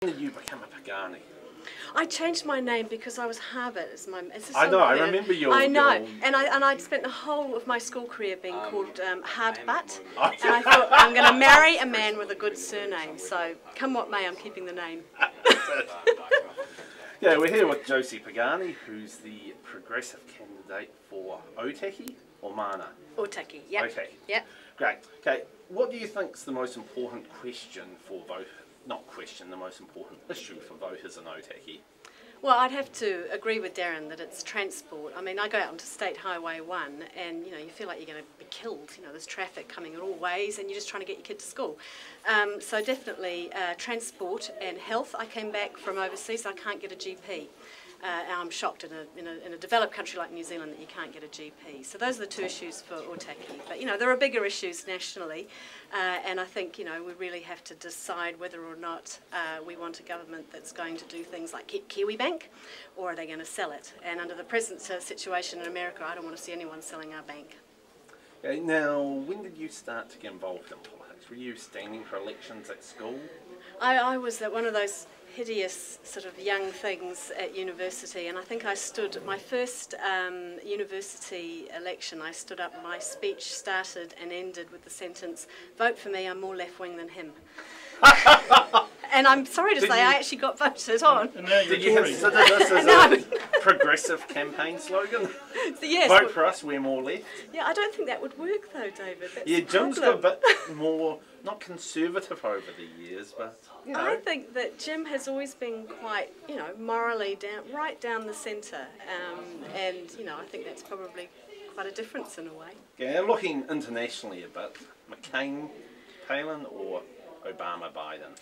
When did you become a Pagani? I changed my name because I was Harvard as my. I know. I remember your. I know, your... and I'd spent the whole of my school career being called Hard Butt, and I thought I'm going to marry a man with a good surname. So come what may, I'm keeping the name. Yeah, we're here with Josie Pagani, who's the progressive candidate for Otaki or Mana? Otaki, yeah. Otaki. Yep. Great. Okay, what do you think's the most important question for voters? Not question, the most important issue for voters in Otaki? Well, I'd have to agree with Darren that it's transport. I mean, I go out onto State Highway 1 and, you know, you feel like you're going to be killed. You know, there's traffic coming in all ways and you're just trying to get your kid to school. So definitely transport and health. I came back from overseas, so I can't get a GP. And I'm shocked in a developed country like New Zealand that you can't get a GP. So those are the two issues for Otaki. But, you know, there are bigger issues nationally, and I think, you know, we really have to decide whether or not we want a government that's going to do things like keep Kiwi Bank, or are they going to sell it? And under the present situation in America, I don't want to see anyone selling our bank. Okay, now, when did you start to get involved in politics? Were you standing for elections at school? I was one of those hideous sort of young things at university, and I think I stood my first university election. I stood up. My speech started and ended with the sentence, "Vote for me. I'm more left-wing than him." And I'm sorry to say, I actually got voted on. Did you consider this as a progressive campaign slogan? So yes, Vote for us, we're more left. Yeah, I don't think that would work though, David. That's yeah, Jim's got a bit more, not conservative over the years, but you know. I think that Jim has always been quite, you know, morally right down the centre, and you know, I think that's probably quite a difference in a way. Yeah, looking internationally a bit, McCain, Palin, or Obama, Biden?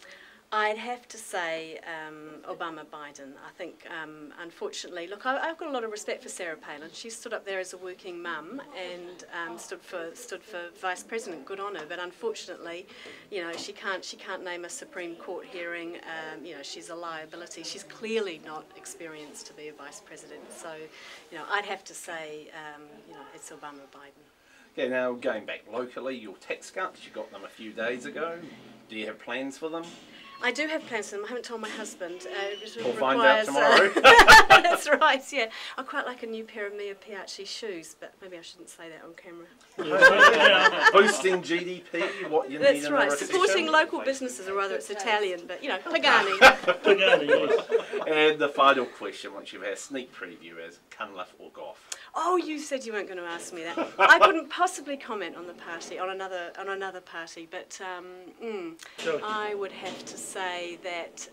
I'd have to say Obama-Biden. I think, unfortunately, look, I've got a lot of respect for Sarah Palin. She stood up there as a working mum and stood for vice president. Good on her. But unfortunately, you know, she can't name a Supreme Court hearing. You know, she's a liability. She's clearly not experienced to be a vice president. So, you know, I'd have to say, you know, it's Obama-Biden. Okay, now going back locally, your tax cuts, you got them a few days ago. Do you have plans for them? I do have plans for them. I haven't told my husband. We'll find out tomorrow. That's right, yeah. I quite like a new pair of Mia Piachi shoes, but maybe I shouldn't say that on camera. Boosting GDP, what you need in a recession. That's right, supporting local businesses, or rather it's Italian, but, you know, Pagani. Pagani, yes. And the final question, once you've had a sneak preview, is Cunliffe or Gough? Oh, you said you weren't going to ask me that. I couldn't possibly comment on the party, on another party, but I would have to say that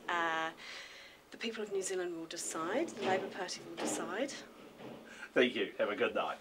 the people of New Zealand will decide, the Labour Party will decide. Thank you. Have a good night.